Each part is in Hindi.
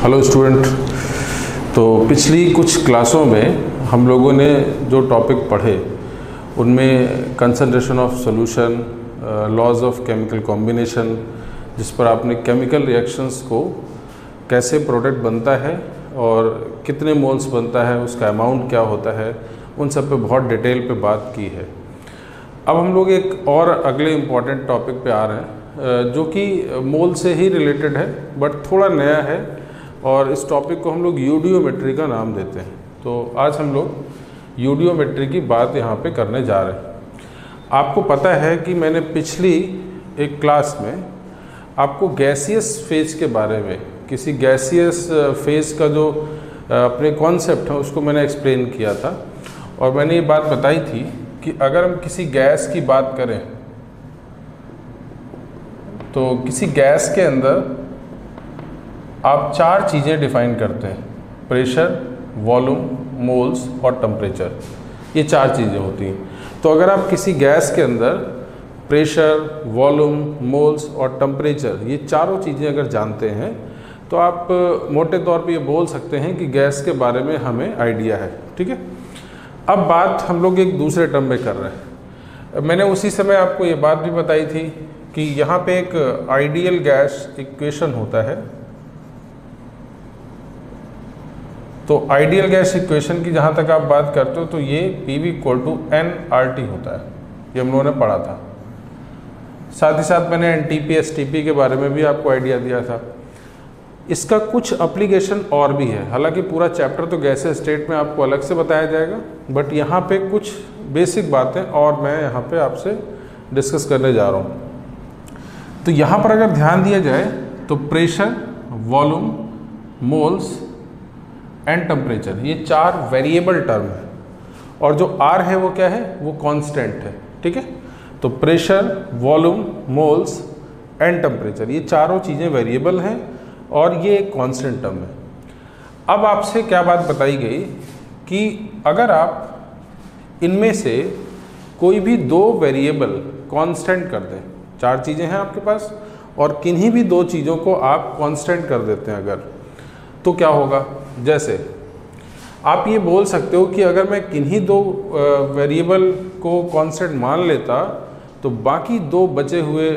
Hello student. तो पिछली कुछ क्लासों में हम लोगों ने जो टॉपिक पढ़े उनमें concentration of solution, laws of chemical combination, जिस पर आपने केमिकल रिएक्शंस को कैसे प्रोडक्ट बनता है और कितने मोल्स बनता है, उसका अमाउंट क्या होता है, उन सब पे बहुत डिटेल पे बात की है। अब हम लोग एक और अगले इम्पॉर्टेंट टॉपिक पे आ रहे हैं जो कि मोल से ही रिलेटेड है बट थोड़ा नया है, और इस टॉपिक को हम लोग यूडियोमेट्री का नाम देते हैं। तो आज हम लोग यूडियोमेट्री की बात यहाँ पे करने जा रहे हैं। आपको पता है कि मैंने पिछली एक क्लास में आपको गैसियस फेज के बारे में, किसी गैसियस फेज का जो अपने कॉन्सेप्ट है उसको मैंने एक्सप्लेन किया था, और मैंने ये बात बताई थी कि अगर हम किसी गैस की बात करें तो किसी गैस के अंदर आप चार चीज़ें डिफाइन करते हैं: प्रेशर, वॉल्यूम, मोल्स और टेम्परेचर। ये चार चीज़ें होती हैं। तो अगर आप किसी गैस के अंदर प्रेशर, वॉल्यूम, मोल्स और टेम्परेचर, ये चारों चीज़ें अगर जानते हैं तो आप मोटे तौर पे ये बोल सकते हैं कि गैस के बारे में हमें आइडिया है। ठीक है। अब बात हम लोग एक दूसरे टर्म में कर रहे हैं। मैंने उसी समय आपको ये बात भी बताई थी कि यहाँ पे एक आइडियल गैस इक्वेशन होता है। तो आइडियल गैस इक्वेशन की जहाँ तक आप बात करते हो तो ये PV = nRT होता है। ये हम लोगों ने पढ़ा था। साथ ही साथ मैंने NTP STP के बारे में भी आपको आइडिया दिया था। इसका कुछ एप्लीकेशन और भी है, हालांकि पूरा चैप्टर तो गैसेस स्टेट में आपको अलग से बताया जाएगा, बट यहाँ पे कुछ बेसिक बातें और मैं यहाँ पे आपसे डिस्कस करने जा रहा हूँ। तो यहाँ पर अगर ध्यान दिया जाए तो pressure, volume, moles and temperature, ये चार वेरिएबल टर्म है, और जो R है वो क्या है, वो कांस्टेंट है। ठीक है। तो pressure, volume, moles and temperature, ये चारों चीज़ें वेरिएबल हैं और ये एक कांस्टेंट टर्म है। अब आपसे क्या बात बताई गई कि अगर आप इनमें से कोई भी दो वेरिएबल कांस्टेंट कर दें, चार चीज़ें हैं आपके पास और किन्हीं भी दो चीज़ों को आप कांस्टेंट कर देते हैं अगर, तो क्या होगा। जैसे आप ये बोल सकते हो कि अगर मैं किन्हीं दो वेरिएबल को कांस्टेंट मान लेता तो बाकी दो बचे हुए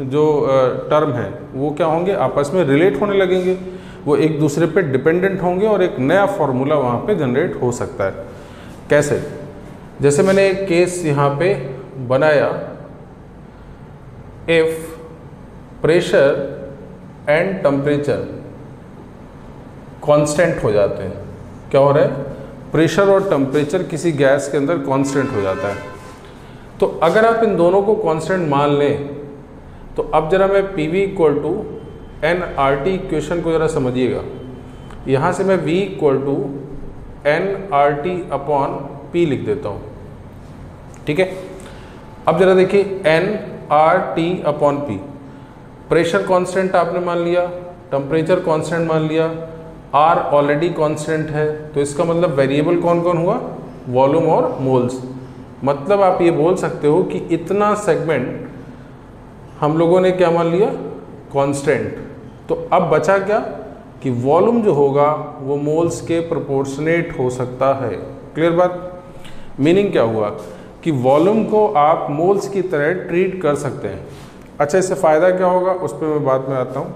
जो टर्म हैं वो क्या होंगे, आपस में रिलेट होने लगेंगे, वो एक दूसरे पे डिपेंडेंट होंगे और एक नया फॉर्मूला वहाँ पे जनरेट हो सकता है। कैसे? जैसे मैंने एक केस यहाँ पे बनाया, if pressure and temperature constant हो जाते हैं। क्या हो रहा है, प्रेशर और टेम्परेचर किसी गैस के अंदर कांस्टेंट हो जाता है। तो अगर आप इन दोनों को कांस्टेंट मान लें तो अब जरा मैं PV = nRT इक्वेशन को जरा समझिएगा। यहाँ से मैं V = nRT/P लिख देता हूँ। ठीक है। अब जरा देखिए, nRT/P, प्रेशर कांस्टेंट आपने मान लिया, टेम्परेचर कांस्टेंट मान लिया, R ऑलरेडी कांस्टेंट है, तो इसका मतलब वेरिएबल कौन कौन हुआ, वॉल्यूम और मोल्स। मतलब आप ये बोल सकते हो कि इतना सेगमेंट हम लोगों ने क्या मान लिया, कांस्टेंट। तो अब बचा क्या कि वॉल्यूम जो होगा वो मोल्स के प्रोपोर्शनेट हो सकता है। क्लियर बात? मीनिंग क्या हुआ कि वॉल्यूम को आप मोल्स की तरह ट्रीट कर सकते हैं। अच्छा, इससे फ़ायदा क्या होगा उस पर मैं बाद में आता हूँ।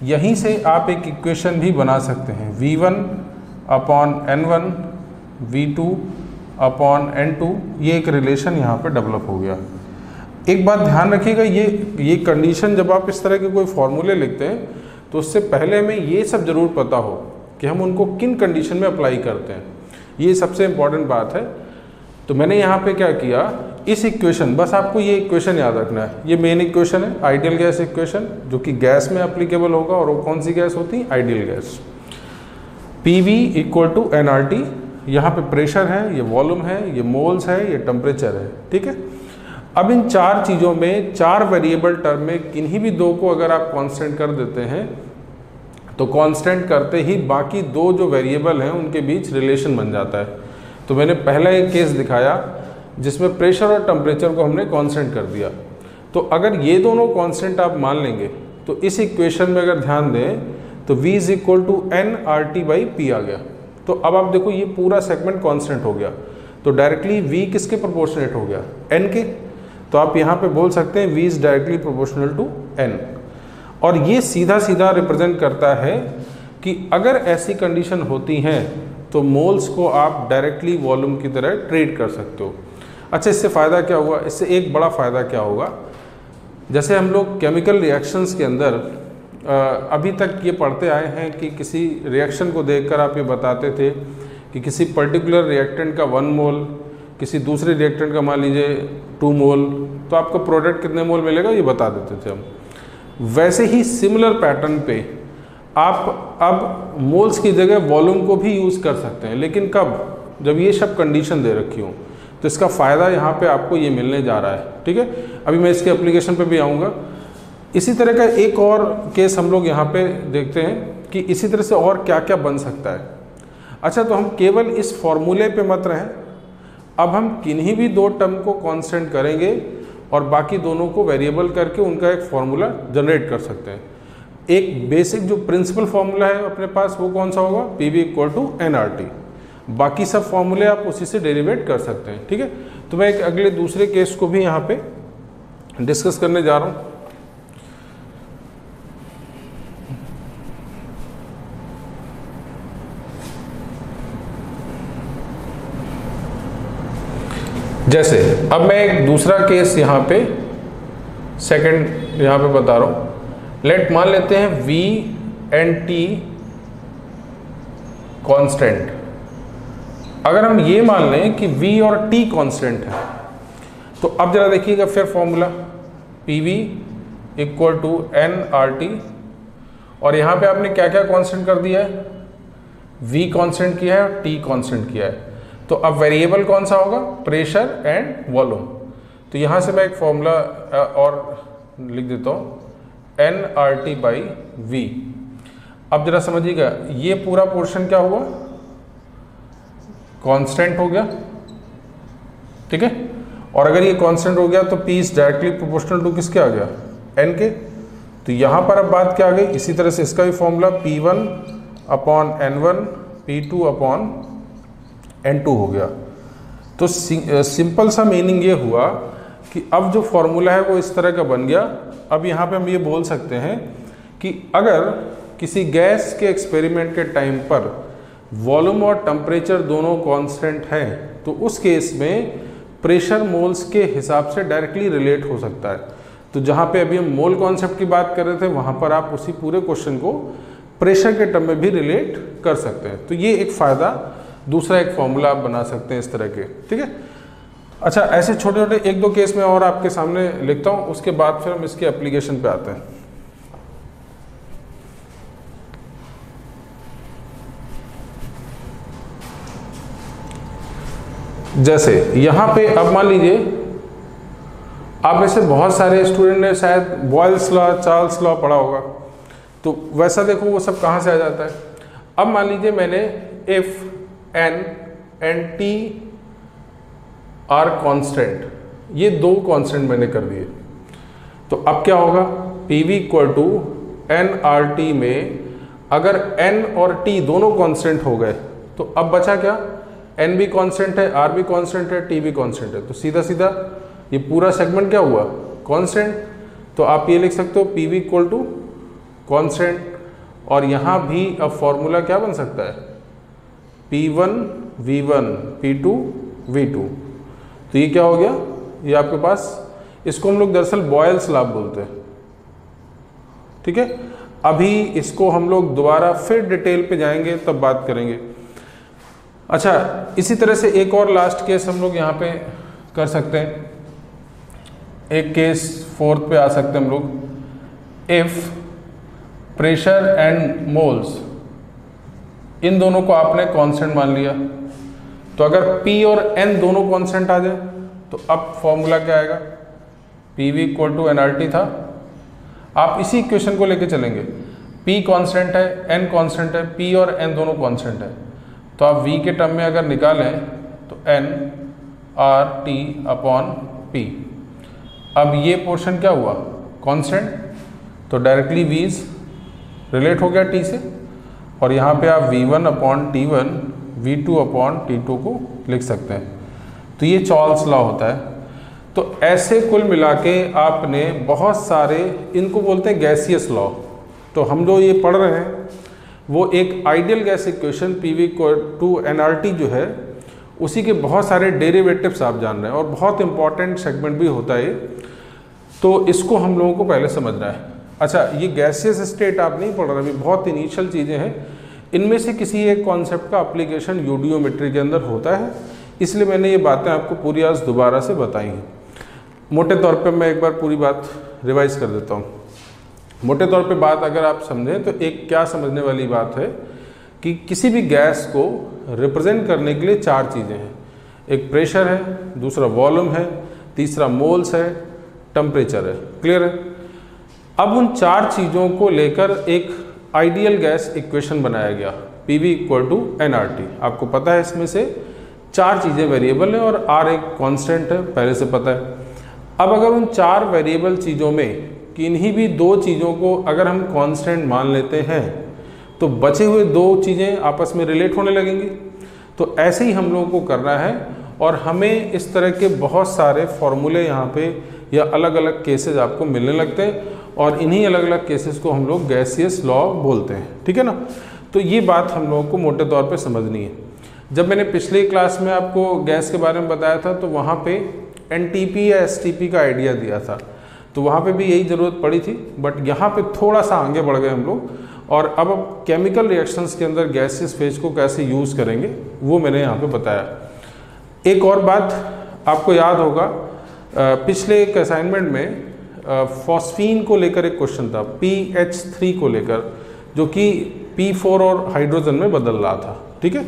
यहीं से आप एक इक्वेशन भी बना सकते हैं, V1/N1 V2/N2, ये एक रिलेशन यहाँ पे डेवलप हो गया। एक बात ध्यान रखिएगा, ये कंडीशन जब आप इस तरह के कोई फॉर्मूले लिखते हैं तो उससे पहले हमें ये सब ज़रूर पता हो कि हम उनको किन कंडीशन में अप्लाई करते हैं। ये सबसे इम्पॉर्टेंट बात है। तो मैंने यहाँ पे क्या किया, इस इक्वेशन, बस आपको ये इक्वेशन याद रखना है, ये मेन इक्वेशन है, आइडियल गैस इक्वेशन, जो कि गैस में एप्लीकेबल होगा, और वो कौन सी गैस होती है, आइडियल गैस। PV = nRT, यहाँ पे प्रेशर है, ये वॉल्यूम है, ये मोल्स है, ये टेम्परेचर है। ठीक है। अब इन चार चीज़ों में, चार वेरिएबल टर्म में किन्हीं भी दो को अगर आप कांस्टेंट कर देते हैं तो कांस्टेंट करते ही बाकी दो जो वेरिएबल हैं उनके बीच रिलेशन बन जाता है। तो मैंने पहला एक केस दिखाया जिसमें प्रेशर और टेम्परेचर को हमने कांस्टेंट कर दिया। तो अगर ये दोनों कांस्टेंट आप मान लेंगे तो इस इक्वेशन में अगर ध्यान दें तो v is equal to N R T by P आ गया। तो अब आप देखो ये पूरा सेगमेंट कांस्टेंट हो गया, तो डायरेक्टली v किसके प्रोपोर्शनेट हो गया, n के। तो आप यहाँ पे बोल सकते हैं v is directly proportional to n। और ये सीधा सीधा रिप्रेजेंट करता है कि अगर ऐसी कंडीशन होती हैं तो मोल्स को आप डायरेक्टली वॉल्यूम की तरह ट्रीट कर सकते हो। अच्छा, इससे फ़ायदा क्या हुआ, इससे एक बड़ा फ़ायदा क्या होगा, जैसे हम लोग केमिकल रिएक्शंस के अंदर अभी तक ये पढ़ते आए हैं कि किसी रिएक्शन को देखकर आप ये बताते थे कि किसी पर्टिकुलर रिएक्टेंट का 1 मोल, किसी दूसरे रिएक्टेंट का मान लीजिए 2 मोल, तो आपको प्रोडक्ट कितने मोल मिलेगा ये बता देते थे हम। वैसे ही सिमिलर पैटर्न पे आप अब मोल्स की जगह वॉल्यूम को भी यूज़ कर सकते हैं, लेकिन कब, जब ये सब कंडीशन दे रखी हो। तो इसका फ़ायदा यहाँ पे आपको ये मिलने जा रहा है, ठीक है। अभी मैं इसके एप्लीकेशन पे भी आऊँगा। इसी तरह का एक और केस हम लोग यहाँ पे देखते हैं कि इसी तरह से और क्या क्या बन सकता है। अच्छा, तो हम केवल इस फॉर्मूले पे मत रहें, अब हम किन्हीं भी 2 टर्म को कांस्टेंट करेंगे और बाकी दोनों को वेरिएबल करके उनका एक फॉर्मूला जनरेट कर सकते हैं। एक बेसिक जो प्रिंसिपल फॉर्मूला है अपने पास वो कौन सा होगा, P V equal to N R T. बाकी सब फॉर्मूले आप उसी से डेरिवेट कर सकते हैं, ठीक है। तो मैं एक अगले दूसरे केस को भी यहाँ पे डिस्कस करने जा रहा हूँ। जैसे अब मैं एक दूसरा केस यहाँ पे सेकंड यहाँ पे बता रहा हूँ। लेट मान लेते हैं v एंड t कांस्टेंट। अगर हम ये मान लें कि v और t कांस्टेंट है, तो अब जरा देखिएगा फिर formula P V equal to N R T, और यहाँ पे आपने क्या क्या कांस्टेंट कर दिया है, v कांस्टेंट किया है और t कांस्टेंट किया है। तो अब वेरिएबल कौन सा होगा, प्रेशर एंड वॉल्यूम। तो यहाँ से मैं एक फॉर्मूला और लिख देता हूँ, N R T by V. अब जरा समझिएगा, ये पूरा पोर्शन क्या हुआ, कांस्टेंट हो गया, ठीक है। और अगर ये कांस्टेंट हो गया तो P is directly proportional to किसके आ गया, N के। तो यहाँ पर अब बात क्या आ गई, इसी तरह से इसका भी formula P1 upon N1 P2 upon N2 हो गया। तो सिंपल सा मीनिंग ये हुआ कि अब जो फॉर्मूला है वो इस तरह का बन गया। अब यहाँ पे हम ये बोल सकते हैं कि अगर किसी गैस के एक्सपेरिमेंट के टाइम पर वॉल्यूम और टेम्परेचर दोनों कांस्टेंट हैं, तो उस केस में प्रेशर मोल्स के हिसाब से डायरेक्टली रिलेट हो सकता है। तो जहाँ पे अभी हम मोल कॉन्सेप्ट की बात कर रहे थे, वहाँ पर आप उसी पूरे क्वेश्चन को प्रेशर के टर्म में भी रिलेट कर सकते हैं। तो ये एक फ़ायदा, दूसरा एक फॉर्मूला आप बना सकते हैं इस तरह के, ठीक है। अच्छा, ऐसे छोटे छोटे 1-2 केस में और आपके सामने लिखता हूँ, उसके बाद फिर हम इसके एप्लीकेशन पे आते हैं। जैसे यहाँ पे अब मान लीजिए आप में से बहुत सारे स्टूडेंट ने शायद बॉयल्स लॉ, चार्ल्स लॉ पढ़ा होगा, तो वैसा देखो वो सब कहाँ से आ जाता है। अब मान लीजिए मैंने if n and t are constant, ये 2 कांस्टेंट मैंने कर दिए, तो अब क्या होगा, P V equal to N R T में अगर n और t दोनों कांस्टेंट हो गए तो अब बचा क्या, n भी कांस्टेंट है, r भी कांस्टेंट है, t भी कांस्टेंट है। तो सीधा सीधा ये पूरा सेगमेंट क्या हुआ, कांस्टेंट। तो आप ये लिख सकते हो P V equal to constant, और यहाँ भी अब फॉर्मूला क्या बन सकता है, P1 V1 P2 V2। तो ये क्या हो गया, ये आपके पास, इसको हम लोग दरअसल बॉयल्स लॉ बोलते हैं, ठीक है। अभी इसको हम लोग दोबारा फिर डिटेल पे जाएंगे तब बात करेंगे। अच्छा, इसी तरह से एक और लास्ट केस हम लोग यहाँ पे कर सकते हैं। एक केस 4th पे आ सकते हैं हम लोग, इफ प्रेशर एंड मोल्स, इन दोनों को आपने कांस्टेंट मान लिया, तो अगर P और N दोनों कांस्टेंट आ जाए तो अब फॉर्मूला क्या आएगा, P V equal to N R T था। आप इसी इक्वेशन को लेके चलेंगे, P कांस्टेंट है, N कांस्टेंट है, P और N दोनों कांस्टेंट है, तो आप V के टर्म में अगर निकालें तो N R T upon P। अब ये पोर्शन क्या हुआ, कांस्टेंट, तो डायरेक्टली V इज रिलेट हो गया T से, और यहाँ पे आप V1/T1 V2/T2 को लिख सकते हैं। तो ये चार्ल्स लॉ होता है। तो ऐसे कुल मिला के आपने बहुत सारे, इनको बोलते हैं गैसियस लॉ। तो हम जो ये पढ़ रहे हैं वो एक आइडियल गैस इक्वेशन PV=nRT जो है उसी के बहुत सारे डेरिवेटिव्स आप जान रहे हैं, और बहुत इंपॉर्टेंट सेगमेंट भी होता है। तो इसको हम लोगों को पहले समझना है। अच्छा, ये गैसियस स्टेट आप नहीं पढ़ रहे, अभी बहुत इनिशियल चीज़ें हैं। इनमें से किसी एक कॉन्सेप्ट का एप्लीकेशन यूडियोमेट्री के अंदर होता है, इसलिए मैंने ये बातें आपको पूरी आज दोबारा से बताई हैं। मोटे तौर पे मैं एक बार पूरी बात रिवाइज कर देता हूँ। मोटे तौर पे बात अगर आप समझें तो एक क्या समझने वाली बात है कि किसी भी गैस को रिप्रेजेंट करने के लिए चार चीज़ें हैं। एक प्रेशर है, दूसरा वॉल्यूम है, तीसरा मोल्स है, टेम्परेचर है। क्लियर है? अब उन चार चीज़ों को लेकर एक आइडियल गैस इक्वेशन बनाया गया, PV=nRT। आपको पता है इसमें से चार चीज़ें वेरिएबल हैं और R एक कांस्टेंट है, पहले से पता है। अब अगर उन चार वेरिएबल चीज़ों में किन्हीं भी दो चीज़ों को अगर हम कांस्टेंट मान लेते हैं तो बचे हुए दो चीज़ें आपस में रिलेट होने लगेंगी। तो ऐसे ही हम लोगों को करना है, और हमें इस तरह के बहुत सारे फॉर्मूले यहाँ पे या अलग अलग केसेस आपको मिलने लगते हैं, और इन्हीं अलग अलग केसेस को हम लोग गैसियस लॉ बोलते हैं। ठीक है ना? तो ये बात हम लोगों को मोटे तौर पे समझनी है। जब मैंने पिछली क्लास में आपको गैस के बारे में बताया था तो वहाँ पे NTP या STP का आइडिया दिया था, तो वहाँ पे भी यही ज़रूरत पड़ी थी। बट यहाँ पे थोड़ा सा आगे बढ़ गए हम लोग, और अब केमिकल रिएक्शंस के अंदर गैसियस फेज को कैसे यूज़ करेंगे वो मैंने यहाँ पे बताया। एक और बात आपको याद होगा, पिछले एक असाइनमेंट में फॉस्फीन को लेकर एक क्वेश्चन था, PH3 को लेकर, जो कि P4 और हाइड्रोजन में बदल रहा था। ठीक है?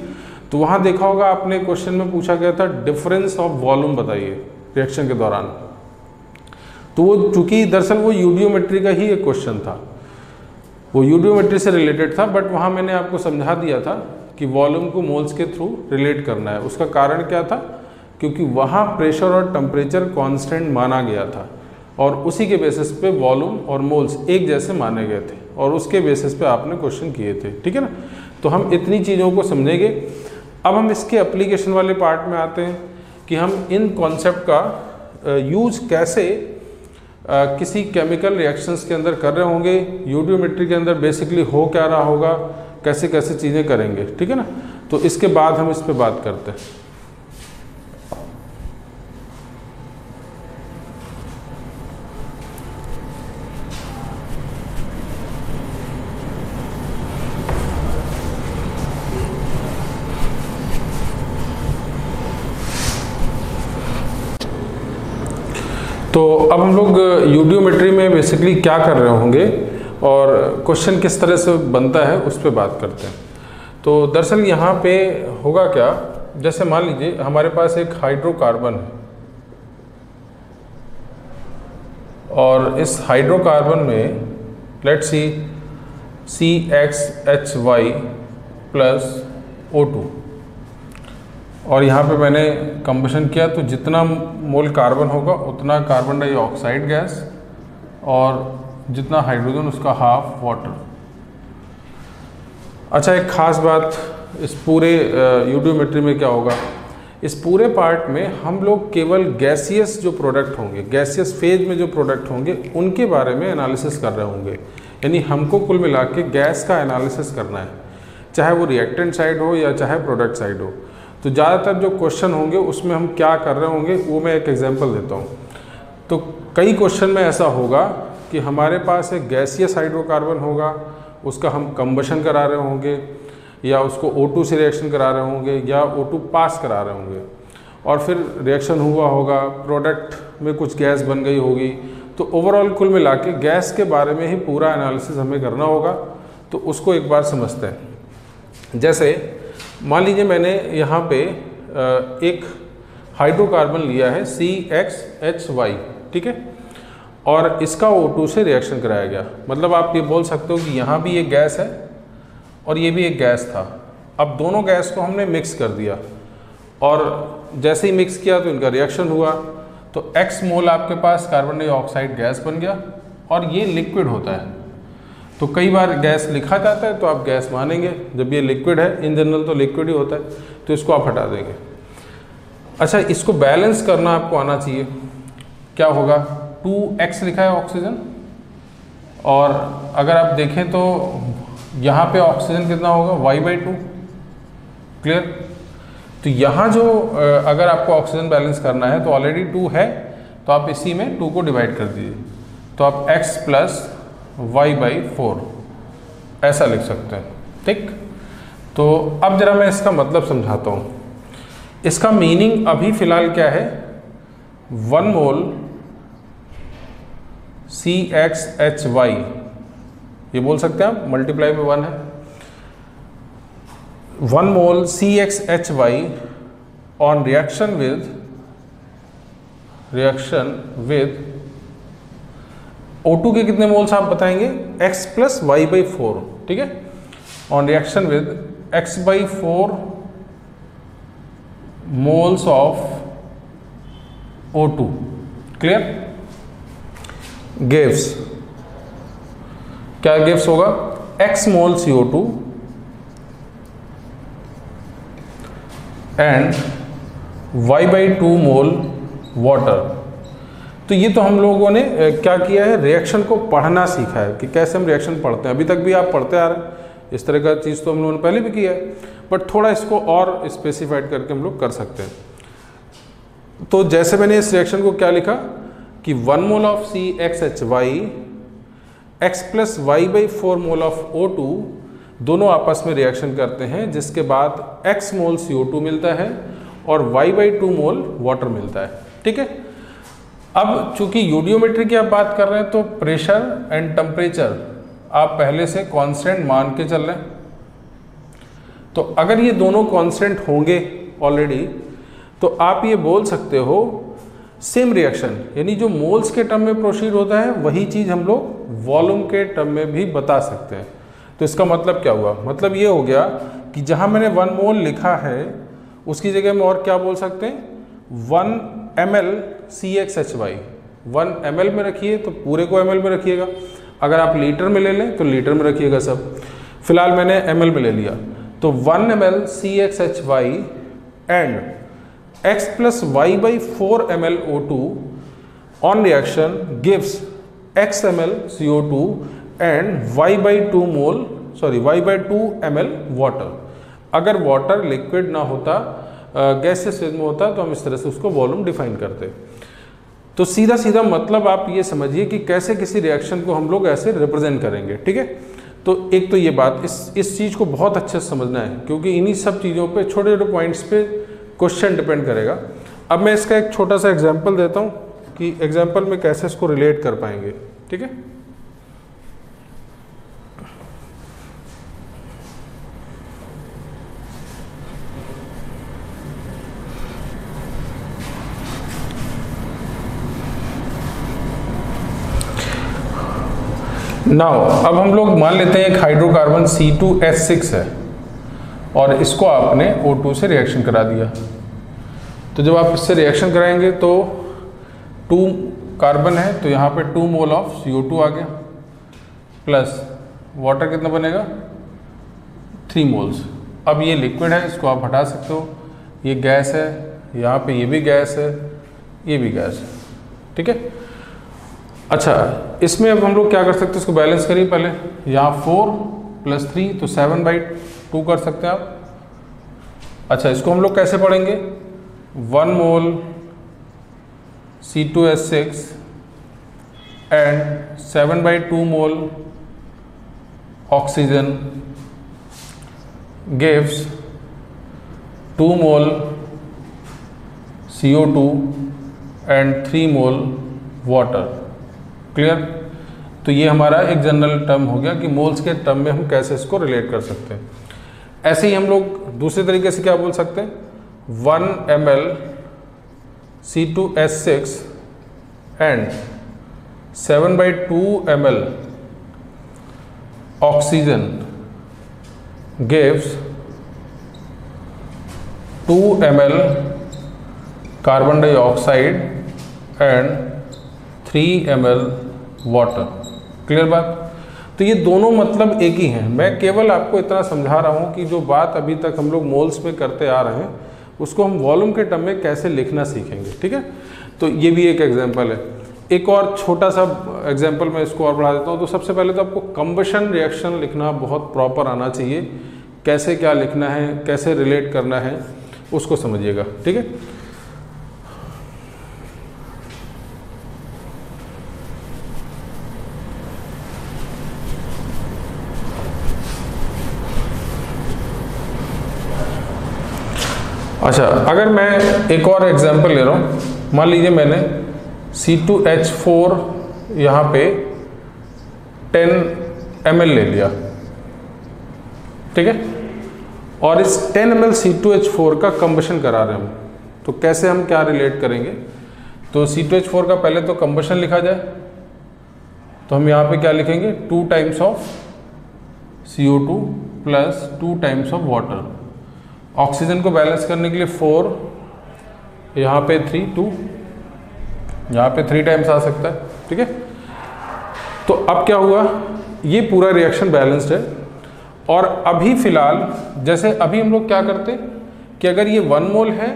तो वहाँ देखा होगा आपने, क्वेश्चन में पूछा गया था डिफरेंस ऑफ वॉल्यूम बताइए रिएक्शन के दौरान। तो वो चूंकि दरअसल वो यूडियोमेट्री का ही एक क्वेश्चन था, वो यूडियोमेट्री से रिलेटेड था, बट वहाँ मैंने आपको समझा दिया था कि वॉल्यूम को मोल्स के थ्रू रिलेट करना है। उसका कारण क्या था? क्योंकि वहाँ प्रेशर और टेम्परेचर कांस्टेंट माना गया था, और उसी के बेसिस पे वॉल्यूम और मोल्स एक जैसे माने गए थे, और उसके बेसिस पे आपने क्वेश्चन किए थे। ठीक है ना? तो हम इतनी चीज़ों को समझेंगे। अब हम इसके एप्लीकेशन वाले पार्ट में आते हैं कि हम इन कॉन्सेप्ट का यूज़ कैसे किसी केमिकल रिएक्शंस के अंदर कर रहे होंगे, यूडियोमेट्री के अंदर बेसिकली हो क्या रहा होगा, कैसे कैसे चीज़ें करेंगे। ठीक है ना? तो इसके बाद हम इस पे बात करते हैं। तो अब हम लोग यूडियोमेट्री में बेसिकली क्या कर रहे होंगे और क्वेश्चन किस तरह से बनता है उस पर बात करते हैं। तो दरअसल यहाँ पे होगा क्या, जैसे मान लीजिए हमारे पास एक हाइड्रोकार्बन है, और इस हाइड्रोकार्बन में let's see CXHY plus O2, और यहाँ पे मैंने कंबशन किया तो जितना मोल कार्बन होगा उतना कार्बन डाइऑक्साइड गैस, और जितना हाइड्रोजन उसका हाफ वाटर। अच्छा, एक ख़ास बात इस पूरे यूडियोमेट्री में क्या होगा, इस पूरे पार्ट में हम लोग केवल गैसियस जो प्रोडक्ट होंगे, गैसियस फेज में जो प्रोडक्ट होंगे उनके बारे में एनालिसिस कर रहे होंगे। यानी हमको कुल मिला के गैस का एनालिसिस करना है, चाहे वो रिएक्टेंट साइड हो या चाहे प्रोडक्ट साइड हो। तो ज़्यादातर जो क्वेश्चन होंगे उसमें हम क्या कर रहे होंगे वो मैं एक एग्जांपल देता हूँ। तो कई क्वेश्चन में ऐसा होगा कि हमारे पास एक गैसियस हाइड्रोकार्बन होगा, उसका हम कंबशन करा रहे होंगे, या उसको O2 से रिएक्शन करा रहे होंगे, या O2 पास करा रहे होंगे, और फिर रिएक्शन हुआ होगा, प्रोडक्ट में कुछ गैस बन गई होगी। तो ओवरऑल कुल मिला के गैस के बारे में ही पूरा एनालिसिस हमें करना होगा। तो उसको एक बार समझते हैं। जैसे मान लीजिए मैंने यहाँ पे एक हाइड्रोकार्बन लिया है CXHY, ठीक है, और इसका O2 से रिएक्शन कराया गया। मतलब आप ये बोल सकते हो कि यहाँ भी एक गैस है और ये भी एक गैस था। अब दोनों गैस को हमने मिक्स कर दिया, और जैसे ही मिक्स किया तो इनका रिएक्शन हुआ, तो X मोल आपके पास कार्बन डाइऑक्साइड गैस बन गया, और ये लिक्विड होता है। तो कई बार गैस लिखा जाता है तो आप गैस मानेंगे, जब ये लिक्विड है, इन जनरल तो लिक्विड ही होता है, तो इसको आप हटा देंगे। अच्छा, इसको बैलेंस करना आपको आना चाहिए। क्या होगा, 2x लिखा है ऑक्सीजन, और अगर आप देखें तो यहाँ पे ऑक्सीजन कितना होगा, y/2। क्लियर? तो यहाँ जो अगर आपको ऑक्सीजन बैलेंस करना है तो ऑलरेडी 2 है, तो आप इसी में 2 को डिवाइड कर दीजिए, तो आप x + y/4 ऐसा लिख सकते हैं। ठीक, तो अब जरा मैं इसका मतलब समझाता हूँ। इसका मीनिंग अभी फ़िलहाल क्या है, 1 मोल CXHY, ये बोल सकते हैं आप, मल्टीप्लाई में 1 है। 1 मोल CXHY on reaction with O2 के कितने मोल्स आप बताएंगे, x + y/4। ठीक है, on reaction with x/4 moles of O2। Clear? Gives, क्या गिव्स होगा, x mole CO2 and y/2 mole water. तो ये तो हम लोगों ने क्या किया है, रिएक्शन को पढ़ना सीखा है कि कैसे हम रिएक्शन पढ़ते हैं। अभी तक भी आप पढ़ते आ रहे हैं, इस तरह का चीज़ तो हम लोगों ने पहले भी किया है, बट थोड़ा इसको और स्पेसिफाइड करके हम लोग कर सकते हैं। तो जैसे मैंने इस रिएक्शन को क्या लिखा कि 1 mole of CXHY x + y/4 mole of O2 दोनों आपस में रिएक्शन करते हैं, जिसके बाद x मोल CO2 मिलता है और y/2 मोल वाटर मिलता है। ठीक है, अब चूंकि यूडियोमेट्री की आप बात कर रहे हैं तो प्रेशर एंड टेम्परेचर आप पहले से कांस्टेंट मान के चल रहे हैं। तो अगर ये दोनों कांस्टेंट होंगे ऑलरेडी, तो आप ये बोल सकते हो सेम रिएक्शन, यानी जो मोल्स के टर्म में प्रोसीड होता है वही चीज़ हम लोग वॉल्यूम के टर्म में भी बता सकते हैं। तो इसका मतलब क्या हुआ, मतलब ये हो गया कि जहाँ मैंने 1 मोल लिखा है उसकी जगह में और क्या बोल सकते हैं, 1 ml CXHY। 1 ml में रखिए तो पूरे को ml में रखिएगा, अगर आप लीटर में ले लें तो लीटर में रखिएगा सब। फिलहाल मैंने ml में ले लिया, तो 1 ml CXHY and x + y/4 ml O2 on reaction gives x ml CO2 and y/2 ml water. अगर वाटर लिक्विड ना होता, गैसेस फेज में होता, तो हम इस तरह से उसको वॉल्यूम डिफाइन करते। तो सीधा सीधा मतलब आप ये समझिए कि कैसे किसी रिएक्शन को हम लोग ऐसे रिप्रेजेंट करेंगे। ठीक है, तो एक तो ये बात, इस चीज़ को बहुत अच्छे से समझना है, क्योंकि इन्हीं सब चीज़ों पे छोटे छोटे पॉइंट्स पे क्वेश्चन डिपेंड करेगा। अब मैं इसका एक छोटा सा एग्जांपल देता हूँ कि एग्जांपल में कैसे इसको रिलेट कर पाएंगे। ठीक है, नाउ अब हम लोग मान लेते हैं एक हाइड्रोकार्बन C2H6 है और इसको आपने O2 से रिएक्शन करा दिया। तो जब आप इससे रिएक्शन कराएंगे तो 2 कार्बन है, तो यहाँ पे 2 मोल ऑफ CO2 आ गया, प्लस वाटर कितना बनेगा, 3 मोल्स। अब ये लिक्विड है, इसको आप हटा सकते हो, ये गैस है, यहाँ पे ये भी गैस है, ये भी गैस है। ठीक है, अच्छा इसमें अब हम लोग क्या कर सकते हैं, इसको बैलेंस करिए पहले। यहाँ 4 + 3 तो 7/2 कर सकते हैं आप। अच्छा, इसको हम लोग कैसे पढ़ेंगे, 1 मोल C2H6 and 7/2 mole oxygen gives 2 mole CO2 and 3 mole water. Clear? तो ये हमारा एक जनरल टर्म हो गया कि मोल्स के टर्म में हम कैसे इसको रिलेट कर सकते हैं। ऐसे ही हम लोग दूसरे तरीके से क्या बोल सकते हैं, 1 ml C2H6 and 7/2 ml oxygen gives 2 ml carbon dioxide and 3 ml water. Clear बात? तो ये दोनों मतलब एक ही हैं। मैं केवल आपको इतना समझा रहा हूँ कि जो बात अभी तक हम लोग मोल्स में करते आ रहे हैं उसको हम वॉल्यूम के टर्म में कैसे लिखना सीखेंगे, ठीक है। तो ये भी एक एग्जाम्पल है। एक और छोटा सा एग्जाम्पल मैं इसको और बढ़ा देता हूँ। तो सबसे पहले तो आपको कंबशन रिएक्शन लिखना बहुत प्रॉपर आना चाहिए। कैसे क्या लिखना है, कैसे रिलेट करना है, उसको समझिएगा, ठीक है। अच्छा, अगर मैं एक और एग्जांपल ले रहा हूँ, मान लीजिए मैंने C2H4 यहाँ पे 10 ml ले लिया, ठीक है, और इस 10 ml C2H4 का कंबशन करा रहे हैं हम, तो कैसे हम क्या रिलेट करेंगे। तो C2H4 का पहले तो कंबशन लिखा जाए, तो हम यहाँ पे क्या लिखेंगे, 2 times of CO2 plus 2 times of water. Oxygen को बैलेंस करने के लिए 4, यहाँ पे 3, 2, यहाँ पे 3 टाइम्स आ सकता है, ठीक है। तो अब क्या हुआ, ये पूरा रिएक्शन बैलेंस्ड है। और अभी फिलहाल जैसे अभी हम लोग क्या करते कि अगर ये 1 मोल है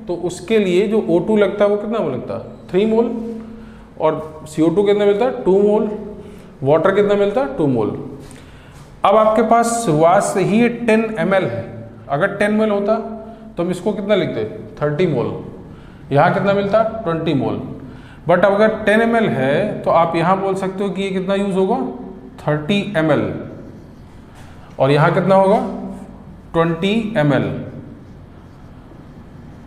तो उसके लिए जो O2 लगता है वो कितना मोल लगता है, 3 मोल, और CO2 कितना मिलता है, 2 मोल, वाटर कितना मिलता है, 2 मोल। अब आपके पास शुरुआत से ही ये 10 ml है। अगर 10 ml होता तो हम इसको कितना लिखते, 30 मोल। यहाँ कितना मिलता, 20 मोल। बट अगर 10 ml है तो आप यहाँ बोल सकते हो कि ये कितना यूज होगा, 30 ml, और यहाँ कितना होगा, 20 ml।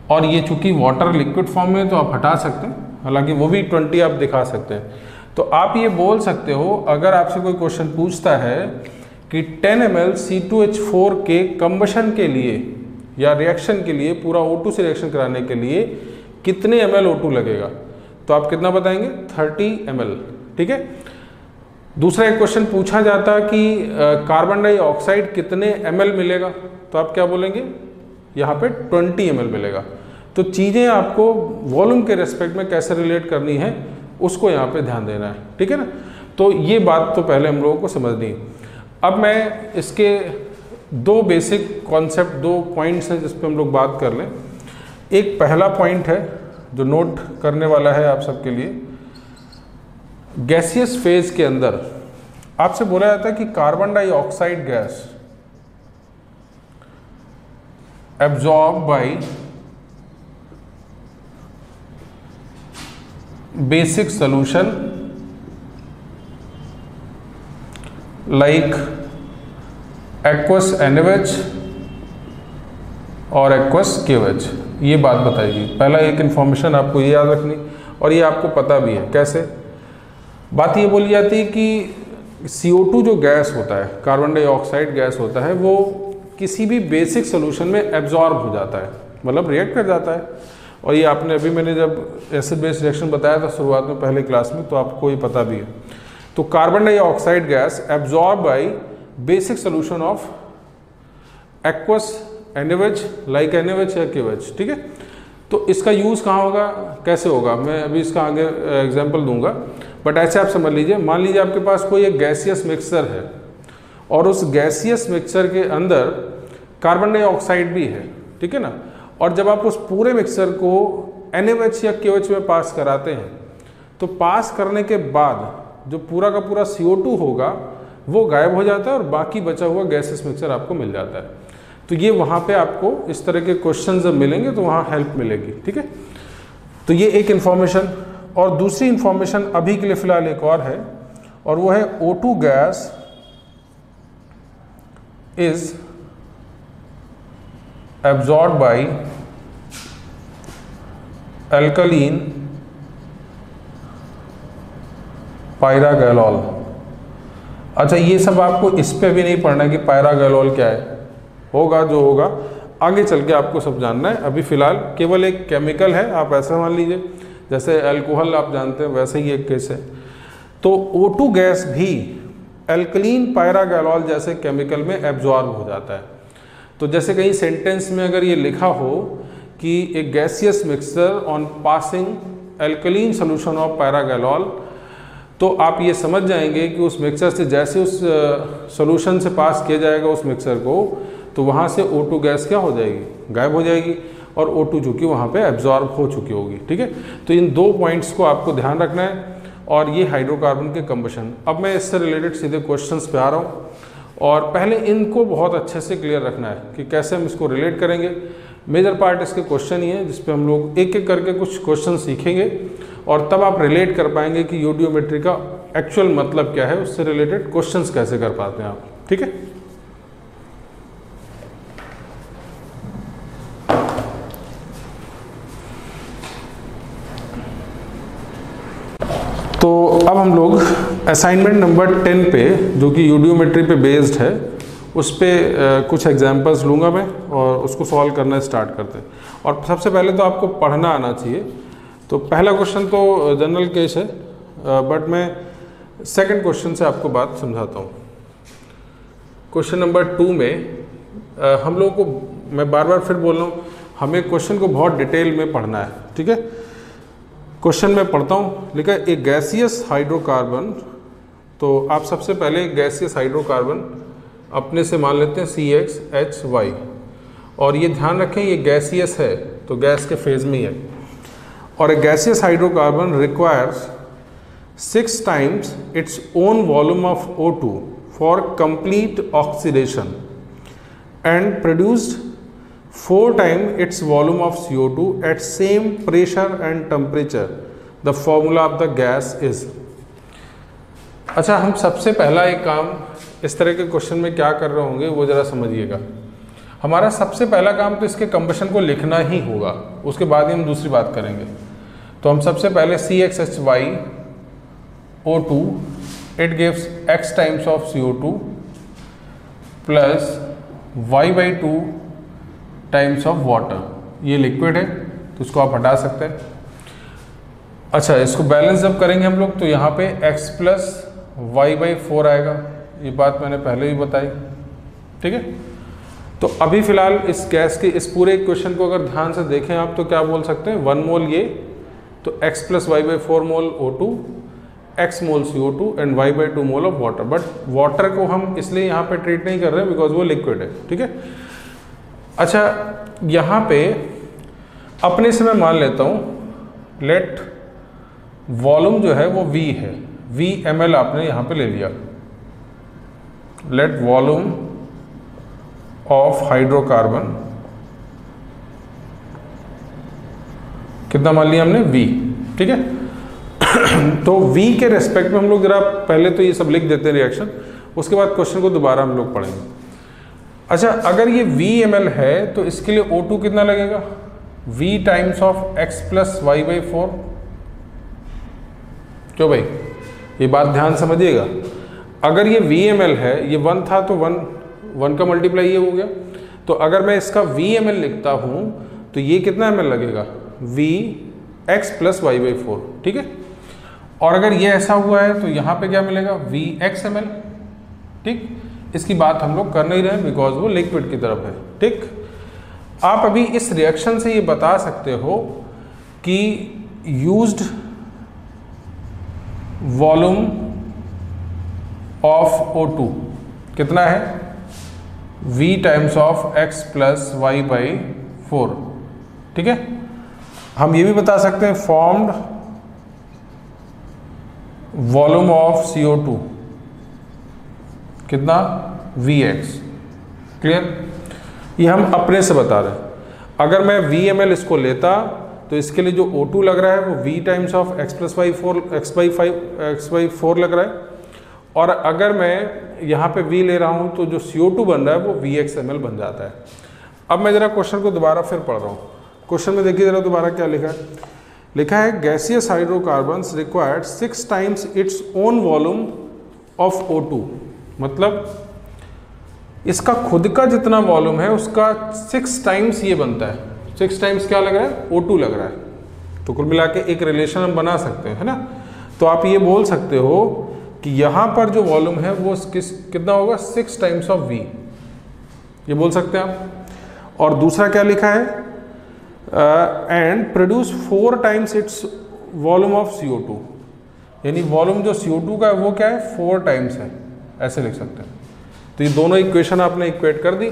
और ये चूंकि वाटर लिक्विड फॉर्म में तो आप हटा सकते हैं, हालांकि वो भी 20 आप दिखा सकते हैं। तो आप ये बोल सकते हो, अगर आपसे कोई क्वेश्चन पूछता है कि 10 ml C2H4 के कंबशन के लिए या रिएक्शन के लिए, पूरा O2 से रिएक्शन कराने के लिए कितने ml O2 लगेगा, तो आप कितना बताएंगे, 30 ml, ठीक है। दूसरा एक क्वेश्चन पूछा जाता है कि कार्बन डाइऑक्साइड कितने ml मिलेगा, तो आप क्या बोलेंगे, यहाँ पे 20 ml मिलेगा। तो चीज़ें आपको वॉल्यूम के रेस्पेक्ट में कैसे रिलेट करनी है उसको यहाँ पे ध्यान देना है, ठीक है ना। तो ये बात तो पहले हम लोगों को समझनी है। अब मैं इसके 2 बेसिक कॉन्सेप्ट, 2 पॉइंट्स हैं जिस पे हम लोग बात कर लें। एक पहला पॉइंट है जो नोट करने वाला है आप सबके लिए, गैसियस फेज के अंदर आपसे बोला जाता है कि carbon dioxide gas absorb by basic solution like aqueous NaOH और एक्वस KOH। ये बात बताएगी। पहला एक इन्फॉर्मेशन आपको ये याद रखनी, और ये आपको पता भी है कैसे। बात ये बोली जाती है कि CO2 जो गैस होता है, कार्बन डाइऑक्साइड गैस होता है, वो किसी भी बेसिक सोल्यूशन में एब्जॉर्ब हो जाता है, मतलब रिएक्ट कर जाता है। और ये आपने अभी मैंने जब एसिड बेस रिएक्शन बताया था शुरुआत में पहले क्लास में, तो आपको ये पता भी है। तो carbon dioxide gas absorb by basic solution of aqueous NaOH like NaOH या KOH, ठीक है। तो इसका यूज़ कहाँ होगा, कैसे होगा, मैं अभी इसका आगे एग्जांपल दूंगा। बट ऐसे आप समझ लीजिए, मान लीजिए आपके पास कोई एक गैसियस मिक्सचर है और उस गैसियस मिक्सचर के अंदर कार्बन डाइऑक्साइड भी है, ठीक है ना। और जब आप उस पूरे मिक्सचर को NaOH या KOH में पास कराते हैं, तो पास करने के बाद जो पूरा का पूरा CO2 होगा वो गायब हो जाता है और बाकी बचा हुआ गैसेस मिक्सचर आपको मिल जाता है। तो ये वहाँ पे आपको इस तरह के क्वेश्चन जब मिलेंगे तो वहाँ हेल्प मिलेगी, ठीक है। तो ये एक इन्फॉर्मेशन। और दूसरी इन्फॉर्मेशन अभी के लिए फिलहाल एक और है, और वो है O2 gas is absorb by alkaline pyrogallol. अच्छा, ये सब आपको इस पे भी नहीं पढ़ना है कि पायरागैलोल क्या है, होगा जो होगा आगे चल के आपको सब जानना है। अभी फिलहाल केवल एक केमिकल है, आप ऐसा मान लीजिए जैसे अल्कोहल आप जानते हैं वैसे ही एक केस है। तो O2 गैस भी अल्कलीन पायरागैलोल जैसे केमिकल में एब्जॉर्ब हो जाता है। तो जैसे कहीं सेंटेंस में अगर ये लिखा हो कि एक gaseous mixture on passing alkaline solution of pyrogallol तो आप ये समझ जाएंगे कि उस मिक्सर से जैसे उस सॉल्यूशन से पास किया जाएगा उस मिक्सर को, तो वहाँ से O2 गैस क्या हो जाएगी, गायब हो जाएगी, और O2 चूँकि वहाँ पे एब्जॉर्ब हो चुकी होगी। ठीक है, तो इन दो पॉइंट्स को आपको ध्यान रखना है। और ये हाइड्रोकार्बन के कंबशन। अब मैं इससे रिलेटेड सीधे क्वेश्चंस पे आ रहा हूँ, और पहले इनको बहुत अच्छे से क्लियर रखना है कि कैसे हम इसको रिलेट करेंगे। मेजर पार्ट इसके क्वेश्चन ही है, जिस पे हम लोग एक एक करके कुछ क्वेश्चन सीखेंगे, और तब आप रिलेट कर पाएंगे कि यूडियोमेट्री का एक्चुअल मतलब क्या है, उससे रिलेटेड क्वेश्चंस कैसे कर पाते हैं आप। ठीक है, तो अब हम लोग असाइनमेंट नंबर 10 पे, जो कि यूडियोमेट्री पे बेस्ड है, उस पर कुछ एग्जांपल्स लूँगा मैं और उसको सॉल्व करना स्टार्ट करते हैं। और सबसे पहले तो आपको पढ़ना आना चाहिए। तो पहला क्वेश्चन तो जनरल केस है, बट मैं सेकंड क्वेश्चन से आपको बात समझाता हूँ। क्वेश्चन नंबर 2 में हम लोगों को, मैं बार बार फिर बोल रहा हूँ, हमें क्वेश्चन को बहुत डिटेल में पढ़ना है। ठीक है, क्वेश्चन में पढ़ता हूँ। लिखा है ए गैसियस हाइड्रोकार्बन। तो आप सबसे पहले गैसियस हाइड्रोकार्बन अपने से मान लेते हैं CXHY, और ये ध्यान रखें ये गैसियस है, तो गैस के फेज में ही है। और a gaseous hydrocarbon requires 6 times its own volume of O2 for complete oxidation and produced 4 times its volume of CO2 at same pressure and temperature. The formula of the gas is। अच्छा, हम सबसे पहला एक काम इस तरह के क्वेश्चन में क्या कर रहे होंगे वो ज़रा समझिएगा। हमारा सबसे पहला काम तो इसके कंबशन को लिखना ही होगा, उसके बाद ही हम दूसरी बात करेंगे। तो हम सबसे पहले CXHY O2 it gives X times of CO2 plus Y/2 times of water. ये लिक्विड है तो इसको आप हटा सकते हैं। अच्छा, इसको बैलेंस जब करेंगे हम लोग तो यहाँ पे x प्लस Y/4 आएगा। ये बात मैंने पहले ही बताई। ठीक है, तो अभी फिलहाल इस गैस के इस पूरे इक्वेशन को अगर ध्यान से देखें आप तो क्या बोल सकते हैं, 1 मोल ये, तो x plus Y/4 mole O2, x mole CO2 and Y/2 mole of water. But water को हम इसलिए यहाँ पे ट्रीट नहीं कर रहे हैं बिकॉज वो लिक्विड है। ठीक है, अच्छा, यहाँ पे अपने से मैं मान लेता हूँ लेट वॉल्यूम जो है वो V है, V ml आपने यहाँ पे ले लिया। लेट वॉल्यूम ऑफ हाइड्रोकार्बन कितना मान लिया हमने, V। ठीक है, तो V के रेस्पेक्ट में हम लोग जरा पहले तो ये सब लिख देते हैं रिएक्शन, उसके बाद क्वेश्चन को दोबारा हम लोग पढ़ेंगे। अच्छा, अगर ये V ml है तो इसके लिए O2 कितना लगेगा, V times of X plus Y/4। क्यों भाई, ये बात ध्यान समझिएगा। अगर ये V ml है, ये 1 था तो 1 का मल्टीप्लाई ये हो गया, तो अगर मैं इसका V ml लिखता हूँ तो ये कितना ml लगेगा, V X प्लस Y/4। ठीक है, और अगर ये ऐसा हुआ है तो यहाँ पे क्या मिलेगा, V X ml। ठीक, इसकी बात हम लोग कर नहीं रहे बिकॉज वो लिक्विड की तरफ है। ठीक, आप अभी इस रिएक्शन से ये बता सकते हो कि यूज्ड वॉल्यूम ऑफ O2 कितना है, V times of X plus Y/4। ठीक है, हम ये भी बता सकते हैं फॉर्म्ड वॉल्यूम ऑफ CO2 कितना, Vx। क्लियर, ये हम अपने से बता रहे हैं। अगर मैं V ml इसको लेता तो इसके लिए जो O2 लग रहा है वो V times of X plus X/4 लग रहा है, और अगर मैं यहाँ पे V ले रहा हूँ तो जो CO2 बन रहा है वो Vx ml बन जाता है। अब मैं जरा क्वेश्चन को दोबारा फिर पढ़ रहा हूँ। क्वेश्चन में देखिए जरा दोबारा क्या लिखा है। लिखा है gaseous hydrocarbons required 6 times its own volume of O2। मतलब इसका खुद का जितना वॉल्यूम है उसका 6 टाइम्स ये बनता है। 6 टाइम्स क्या लग रहा है, O2 लग रहा है। तो कुल मिला के एक रिलेशन हम बना सकते हैं, है ना। तो आप ये बोल सकते हो कि यहाँ पर जो वॉल्यूम है वो कितना होगा, 6 टाइम्स ऑफ V, ये बोल सकते हैं आप। और दूसरा क्या लिखा है, and produce 4 times its volume of CO2। यानी वॉल्यूम जो CO2 का है वो क्या है 4 टाइम्स है, ऐसे लिख सकते हैं। तो ये दोनों इक्वेशन आपने इक्वेट कर दी।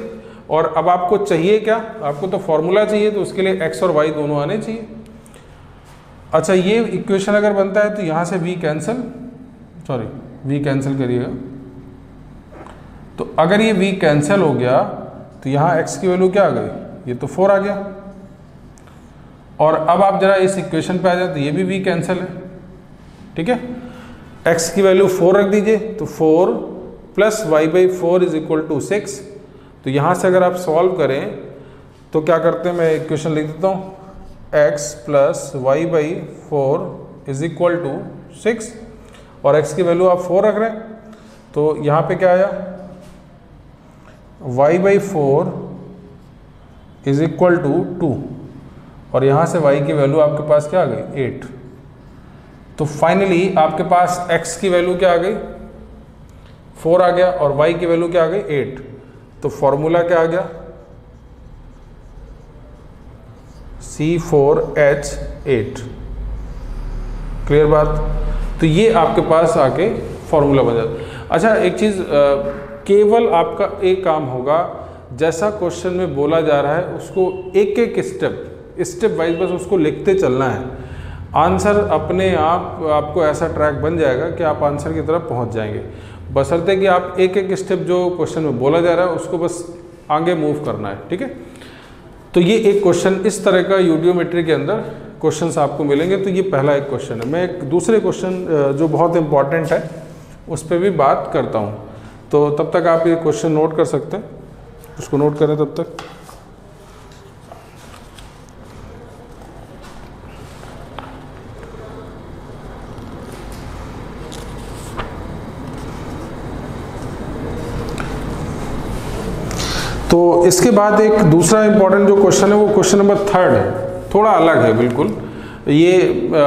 और अब आपको चाहिए क्या, आपको तो फॉर्मूला चाहिए, तो उसके लिए x और y दोनों आने चाहिए। अच्छा, ये इक्वेशन अगर बनता है तो यहाँ से v कैंसिल करिएगा। तो अगर ये v कैंसिल हो गया तो यहाँ x की वैल्यू क्या आ गई, ये तो 4 आ गया। और अब आप जरा इस इक्वेशन पे आ जाए तो ये भी v कैंसिल है, ठीक है। x की वैल्यू 4 रख दीजिए, तो 4 plus y/4 is equal to 6। तो यहाँ से अगर आप सॉल्व करें तो क्या करते हैं, मैं इक्वेशन लिख देता हूँ, x plus y/4 is equal to 6, और x की वैल्यू आप 4 रख रहे हैं, तो यहाँ पे क्या आया, y/4 इज इक्वल टू 2, और यहाँ से y की वैल्यू आपके पास क्या आ गई 8। तो फाइनली आपके पास x की वैल्यू क्या आ गई 4 आ गया, और y की वैल्यू क्या आ गई 8। तो फॉर्मूला क्या आ गया, C4H8। क्लियर बात। तो ये आपके पास आके फॉर्मूला बन जाता। अच्छा, एक चीज़, केवल आपका एक काम होगा, जैसा क्वेश्चन में बोला जा रहा है उसको एक एक स्टेप वाइज बस उसको लिखते चलना है। आंसर अपने आप आपको ऐसा ट्रैक बन जाएगा कि आप आंसर की तरफ पहुंच जाएंगे, बशर्ते कि आप एक एक स्टेप जो क्वेश्चन में बोला जा रहा है उसको बस आगे मूव करना है, ठीक है। तो ये एक क्वेश्चन इस तरह का यूडियोमेट्री के अंदर क्वेश्चंस आपको मिलेंगे। तो ये पहला एक क्वेश्चन है। मैं एक दूसरे क्वेश्चन जो बहुत इंपॉर्टेंट है उस पर भी बात करता हूँ, तो तब तक आप ये क्वेश्चन नोट कर सकते हैं, उसको नोट करें तब तक। तो इसके बाद एक दूसरा इंपॉर्टेंट जो क्वेश्चन है वो क्वेश्चन नंबर 3 है, थोड़ा अलग है बिल्कुल। ये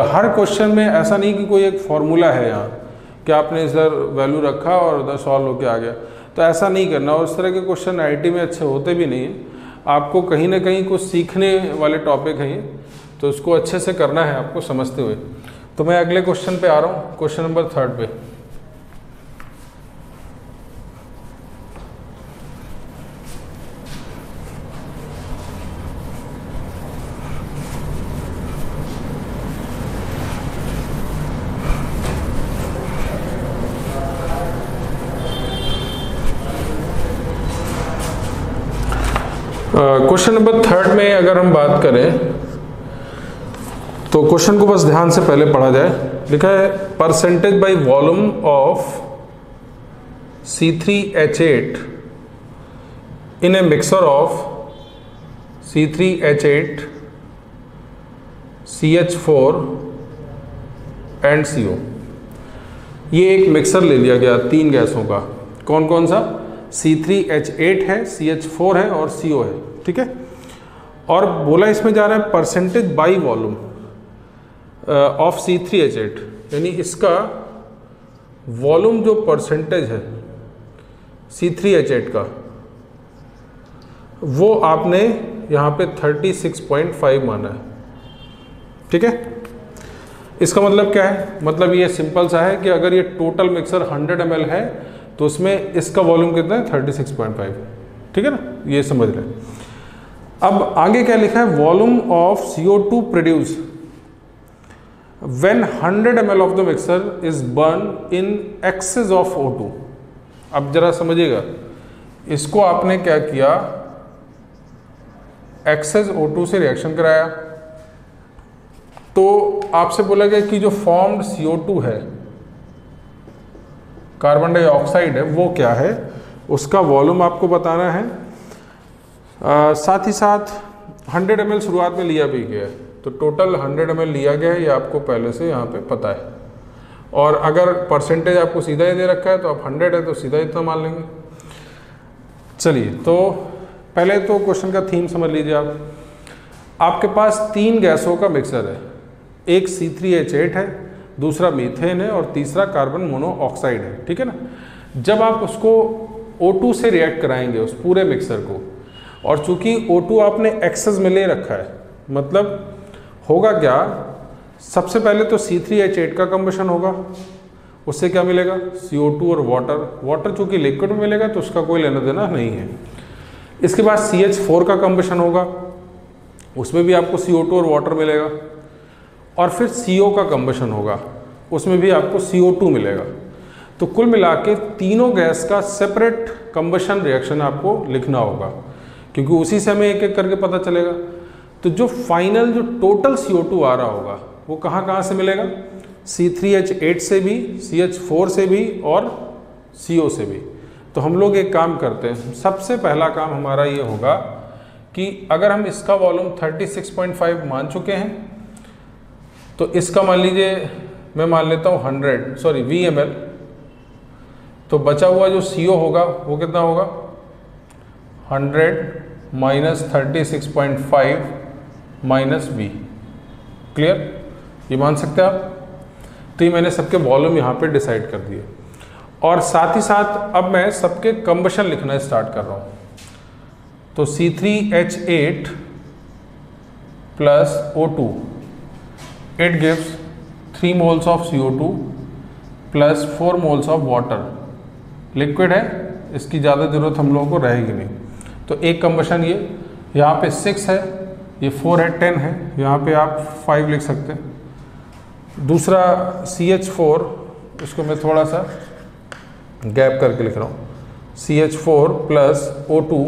हर क्वेश्चन में ऐसा नहीं कि कोई एक फॉर्मूला है यहाँ कि आपने इधर वैल्यू रखा और उधर सॉल्व होके आ गया, तो ऐसा नहीं करना। और इस तरह के क्वेश्चन IIT में अच्छे होते भी नहीं हैं। आपको कहीं ना कहीं कुछ सीखने वाले टॉपिक हैं ये, तो उसको अच्छे से करना है आपको समझते हुए। तो मैं अगले क्वेश्चन पे आ रहा हूँ, क्वेश्चन नंबर 3 पे। क्वेश्चन नंबर 3 में अगर हम बात करें तो क्वेश्चन को बस ध्यान से पहले पढ़ा जाए। लिखा है percentage by volume of C3H8 in A mixer of C3H8 CH4 and CO। ये एक मिक्सर ले लिया गया 3 गैसों का, कौन कौन सा, C3H8 है, CH4 है और CO है, ठीक है। और बोला इसमें जा रहा है percentage by volume of C3H8, यानी इसका वॉल्यूम जो परसेंटेज है C3H8 का वो आपने यहाँ पे 36.5 माना है, ठीक है। इसका मतलब क्या है, मतलब ये सिंपल सा है कि अगर ये टोटल मिक्सर 100 ml है तो उसमें इसका वॉल्यूम कितना है 36.5, ठीक है ना, ये समझ लें। अब आगे क्या लिखा है, volume of CO2 produce when 100 ml of the mixer is burn in excess of O2। अब जरा समझिएगा, इसको आपने क्या किया, एक्सेस O2 से रिएक्शन कराया, तो आपसे बोला गया कि जो फॉर्म्ड CO2 है, कार्बन डाइऑक्साइड है, वो क्या है, उसका वॉल्यूम आपको बताना है। साथ ही साथ 100 ml शुरुआत में लिया भी गया है, तो टोटल 100 ml लिया गया है, ये आपको पहले से यहाँ पे पता है। और अगर परसेंटेज आपको सीधा ही दे रखा है तो आप 100 है तो सीधा इतना मान लेंगे। चलिए, तो पहले तो क्वेश्चन का थीम समझ लीजिए आप। आपके पास 3 गैसों का मिक्सर है, एक C3H8 है, दूसरा मीथेन है और तीसरा कार्बन मोनोऑक्साइड है, ठीक है ना। जब आप उसको O2 से रिएक्ट कराएंगे उस पूरे मिक्सर को, और चूंकि O2 आपने एक्सेस में ले रखा है, मतलब होगा क्या, सबसे पहले तो C3H8 का कंबशन होगा, उससे क्या मिलेगा, CO2 और वाटर चूंकि लिक्विड में मिलेगा तो उसका कोई लेना देना नहीं है। इसके बाद CH4 का कंबशन होगा, उसमें भी आपको CO2 और वाटर मिलेगा। और फिर CO का कंबशन होगा, उसमें भी आपको CO2 मिलेगा। तो कुल मिला के तीनों गैस का सेपरेट कंबशन रिएक्शन आपको लिखना होगा, क्योंकि उसी से हमें एक एक करके पता चलेगा। तो जो फाइनल जो टोटल CO2 आ रहा होगा वो कहाँ कहाँ से मिलेगा, C3H8 से भी, CH4 से भी और CO से भी। तो हम लोग एक काम करते हैं, सबसे पहला काम हमारा ये होगा कि अगर हम इसका वॉल्यूम 36.5 मान चुके हैं तो इसका मान लीजिए मैं मान लेता हूँ 100 VmL, तो बचा हुआ जो CO होगा वो कितना होगा, 100 माइनस 36.5 माइनस V। क्लियर, ये मान सकते हैं आप। तो ये मैंने सबके वॉल्यूम यहाँ पे डिसाइड कर दिए, और साथ ही साथ अब मैं सबके कंबशन लिखना स्टार्ट कर रहा हूँ। तो C3H8 plus O2 it gives 3 moles of CO2 plus 4 moles of water. Liquid है, इसकी ज़्यादा ज़रूरत हम लोगों को रहेगी नहीं। तो एक कंबशन ये यहाँ पे 6 है, ये 4 है, 10 है, यहाँ पे आप 5 लिख सकते हैं। दूसरा CH4, इसको मैं थोड़ा सा गैप करके लिख रहा हूँ, CH4 plus O2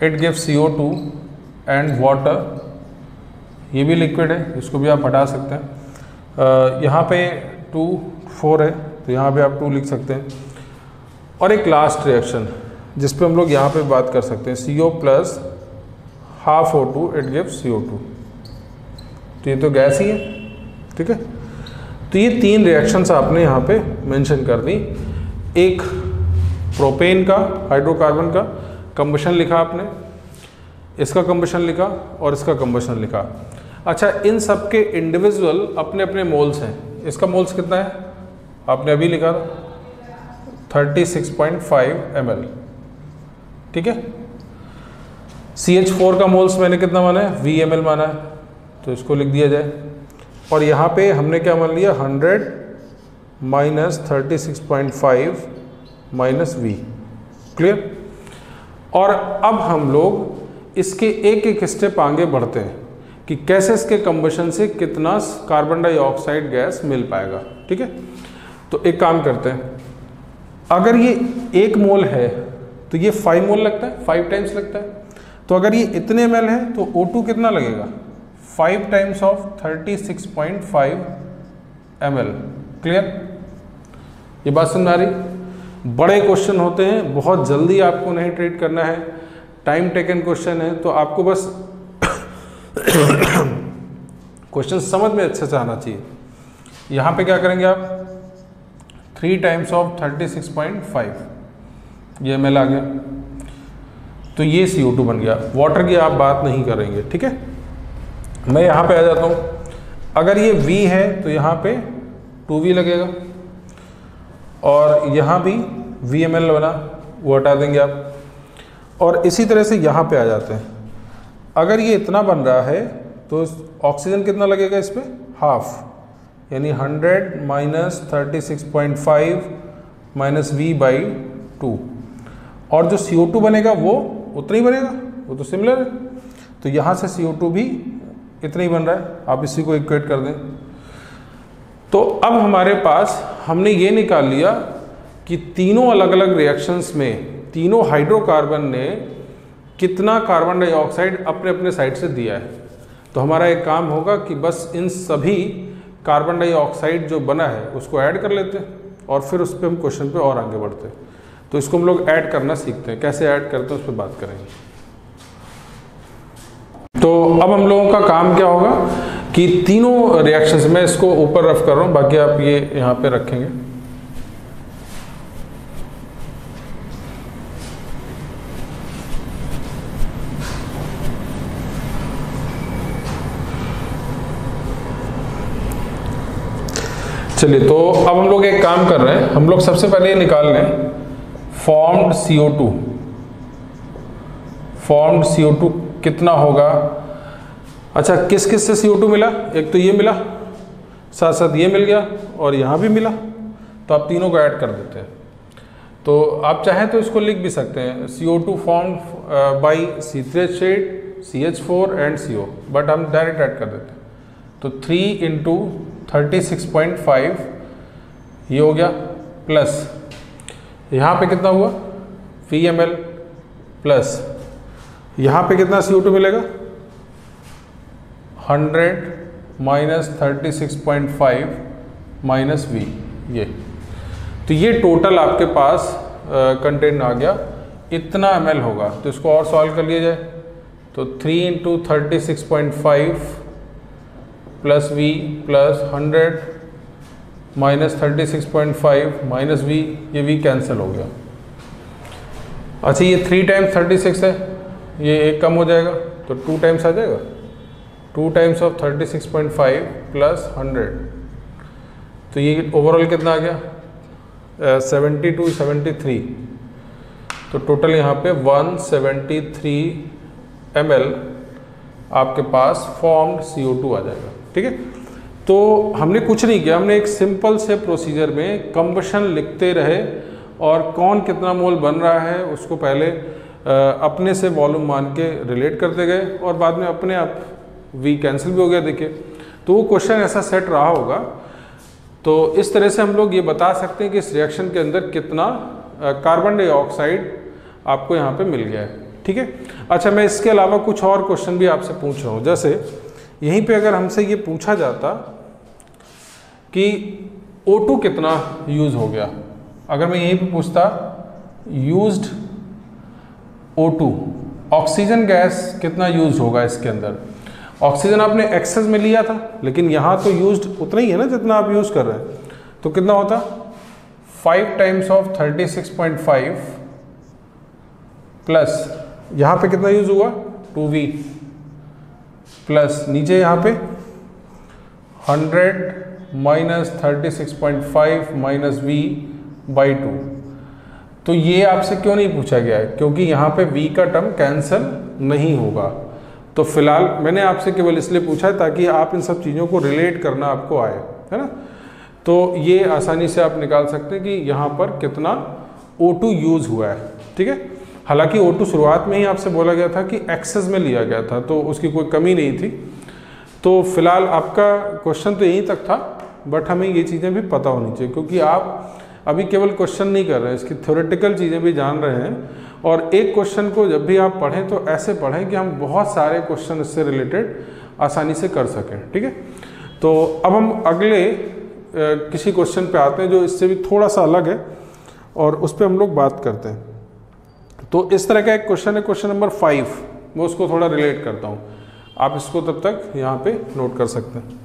it gives CO2 and water. ये भी लिक्विड है, इसको भी आप हटा सकते हैं। यहाँ पे 2 4 है तो यहाँ पे आप 2 लिख सकते हैं। और एक लास्ट रिएक्शन जिस पे हम लोग यहाँ पे बात कर सकते हैं, CO plus half O2 it gives CO2। तो ये तो गैस ही है, ठीक है। तो ये 3 रिएक्शंस आपने यहाँ पे मेंशन कर दी। एक प्रोपेन का, हाइड्रोकार्बन का कंबशन लिखा आपने, इसका कंबशन लिखा और इसका कंबशन लिखा। अच्छा, इन सब के इंडिविजुअल अपने अपने मोल्स हैं। इसका मोल्स कितना है आपने अभी लिखा था, 36.5 ml, ठीक है। CH4 का मोल्स मैंने कितना माना है, VmL माना है, तो इसको लिख दिया जाए। और यहाँ पे हमने क्या मान लिया, 100 माइनस 36.5 माइनस V। क्लियर। और अब हम लोग इसके एक एक स्टेप आगे बढ़ते हैं कि कैसे इसके कंबशन से कितना कार्बन डाइऑक्साइड गैस मिल पाएगा, ठीक है। तो एक काम करते हैं, अगर ये 1 मोल है तो ये 5 मोल लगता है, 5 टाइम्स लगता है। तो अगर ये इतने ml है तो O2 कितना लगेगा, 5 टाइम्स ऑफ 36.5 ml। क्लियर, ये बात समझ आ रही। बड़े क्वेश्चन होते हैं, बहुत जल्दी आपको नहीं ट्रीट करना है, टाइम टेकन क्वेश्चन है, तो आपको बस क्वेश्चन समझ में अच्छे से आना चाहिए। यहाँ पे क्या करेंगे आप, 3 टाइम्स ऑफ 36.5, ये ml आ गया, तो ये CO2 बन गया। वाटर की आप बात नहीं करेंगे, ठीक है। मैं यहाँ पे आ जाता हूँ, अगर ये V है तो यहाँ पे 2V लगेगा, और यहाँ भी VmL बना, वो हटा देंगे आप। और इसी तरह से यहाँ पे आ जाते हैं, अगर ये इतना बन रहा है तो ऑक्सीजन कितना लगेगा इस पर, हाफ, यानी 100 माइनस 36.5 माइनस V/2। और जो CO2 बनेगा वो उतना ही बनेगा, वो तो सिमिलर है। तो यहाँ से CO2 भी इतना ही बन रहा है, आप इसी को इक्वेट कर दें। तो अब हमारे पास हमने ये निकाल लिया कि तीनों अलग अलग रिएक्शंस में तीनों हाइड्रोकार्बन ने कितना कार्बन डाइऑक्साइड अपने अपने साइड से दिया है। तो हमारा एक काम होगा कि बस इन सभी कार्बन डाइऑक्साइड जो बना है उसको ऐड कर लेते हैं, और फिर उस पर हम क्वेश्चन पे और आगे बढ़ते हैं। तो इसको हम लोग ऐड करना सीखते हैं, कैसे ऐड करते हैं उस पर बात करेंगे। तो अब हम लोगों का काम क्या होगा कि तीनों रिएक्शंस में, इसको ऊपर रफ कर रहा हूँ, बाकी आप ये यहाँ पे रखेंगे। चलिए, तो अब हम लोग एक काम कर रहे हैं, हम लोग सबसे पहले ये निकाल लें फॉर्म्ड CO2 कितना होगा अच्छा, किस किस से CO2 मिला? एक तो ये मिला, साथ साथ ये मिल गया और यहाँ भी मिला, तो आप तीनों को ऐड कर देते हैं। तो आप चाहें तो इसको लिख भी सकते हैं CO2 form by C3H8, CH4 and CO, but हम डायरेक्ट ऐड कर देते हैं। तो 3 इंटू 36.5 ये हो गया, प्लस यहाँ पे कितना हुआ VmL, प्लस यहाँ पे कितना CO2 मिलेगा 100 माइनस 36.5 माइनस V, ये तो ये टोटल आपके पास कंटेंट आ गया, इतना ml होगा। तो इसको और सॉल्व कर लिया जाए, तो 3 into 36.5 plus V plus 100 minus 36.5 minus V, ये V कैंसिल हो गया। अच्छा, ये 3 टाइम्स 36 है, ये एक कम हो जाएगा तो 2 टाइम्स आ जाएगा, 2 टाइम्स ऑफ 36.5 प्लस 100, तो ये ओवरऑल कितना आ गया 72 73, तो टोटल यहाँ पे 173 ml आपके पास फॉर्म्ड CO2 आ जाएगा। ठीक है, तो हमने कुछ नहीं किया, हमने एक सिंपल से प्रोसीजर में कंबशन लिखते रहे और कौन कितना मोल बन रहा है उसको पहले अपने से वॉल्यूम मान के रिलेट करते गए और बाद में अपने आप V कैंसिल भी हो गया। देखिए, तो वो क्वेश्चन ऐसा सेट रहा होगा। तो इस तरह से हम लोग ये बता सकते हैं कि इस रिएक्शन के अंदर कितना कार्बन डाइऑक्साइड आपको यहाँ पे मिल गया है। ठीक है, अच्छा, मैं इसके अलावा कुछ और क्वेश्चन भी आपसे पूछ रहा हूँ। जैसे यहीं पे अगर हमसे ये पूछा जाता कि O2 कितना यूज हो गया, अगर मैं यहीं पे पूछता यूज्ड O2, ऑक्सीजन गैस कितना यूज होगा इसके अंदर। ऑक्सीजन आपने एक्सेस में लिया था, लेकिन यहाँ तो यूज्ड उतना ही है ना जितना आप यूज कर रहे हैं, तो कितना होता 5 टाइम्स ऑफ 36.5 प्लस यहाँ पे कितना यूज हुआ 2V, प्लस नीचे यहाँ पे 100 माइनस 36.5 माइनस V बाई 2। तो ये आपसे क्यों नहीं पूछा गया है, क्योंकि यहाँ पे V का टर्म कैंसिल नहीं होगा। तो फिलहाल मैंने आपसे केवल इसलिए पूछा है ताकि आप इन सब चीज़ों को रिलेट करना आपको आए, है ना। तो ये आसानी से आप निकाल सकते हैं कि यहाँ पर कितना O2 यूज हुआ है। ठीक है, हालांकि O2 शुरुआत में ही आपसे बोला गया था कि एक्सेस में लिया गया था, तो उसकी कोई कमी नहीं थी। तो फिलहाल आपका क्वेश्चन तो यहीं तक था, बट हमें ये चीज़ें भी पता होनी चाहिए, क्योंकि आप अभी केवल क्वेश्चन नहीं कर रहे हैं, इसकी थ्योरेटिकल चीज़ें भी जान रहे हैं। और एक क्वेश्चन को जब भी आप पढ़ें तो ऐसे पढ़ें कि हम बहुत सारे क्वेश्चन इससे रिलेटेड आसानी से कर सकें। ठीक है, तो अब हम अगले किसी क्वेश्चन पे आते हैं जो इससे भी थोड़ा सा अलग है और उस पर हम लोग बात करते हैं। तो इस तरह का एक क्वेश्चन है, क्वेश्चन नंबर 5, मैं उसको थोड़ा रिलेट करता हूँ, आप इसको तब तक यहाँ पे नोट कर सकते हैं।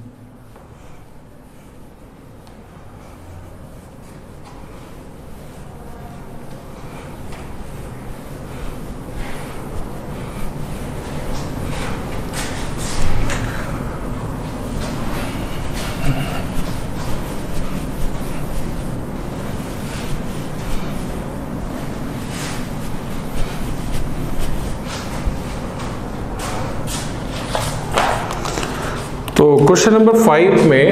तो क्वेश्चन नंबर 5 में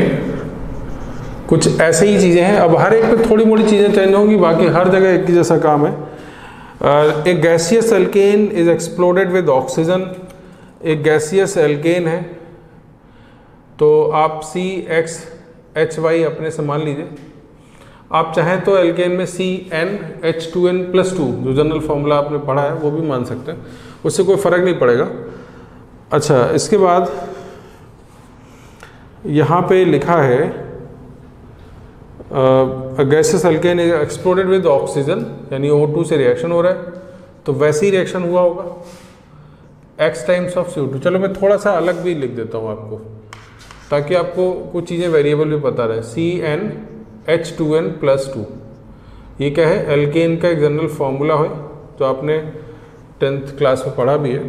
कुछ ऐसे ही चीज़ें हैं। अब हर एक पे थोड़ी मोड़ी चीज़ें चेंज होंगी, बाकी हर जगह एक ही जैसा काम है। एक gaseous alkane is exploded with oxygen, एक गैसियस एल्केन है, तो आप CXHY अपने से मान लीजिए। आप चाहें तो एल्केन में CnH2n+2 जो जनरल फॉर्मूला आपने पढ़ा है वो भी मान सकते हैं, उससे कोई फ़र्क नहीं पड़ेगा। अच्छा, इसके बाद यहाँ पे लिखा है gases alkane is exploded with oxygen, यानी O2 से रिएक्शन हो रहा है, तो वैसे ही रिएक्शन हुआ होगा X टाइम्स ऑफ CO2। चलो मैं थोड़ा सा अलग भी लिख देता हूँ आपको, ताकि आपको कुछ चीज़ें वेरिएबल भी पता रहे। CnH2n+2, ये क्या है, एल्केन का एक जनरल फार्मूला है जो आपने 10th क्लास में पढ़ा भी है।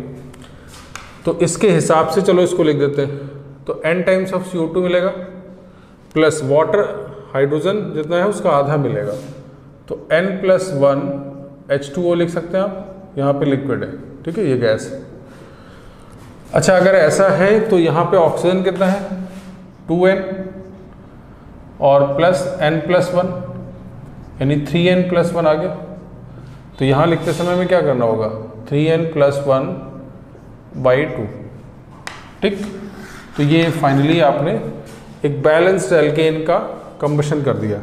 तो इसके हिसाब से चलो इसको लिख देते हैं। तो N टाइम्स ऑफ CO2 मिलेगा, प्लस वाटर हाइड्रोजन जितना है उसका आधा मिलेगा, तो N+1 H2O लिख सकते हैं आप, यहाँ पे लिक्विड है। ठीक है, ये गैस है। अच्छा, अगर ऐसा है तो यहाँ पे ऑक्सीजन कितना है 2n और प्लस n+1 यानी 3n+1 आ गया। तो यहाँ लिखते समय में क्या करना होगा 3n+1/2। ठीक, तो ये फाइनली आपने एक बैलेंस्ड एल्केन का कंबशन कर दिया।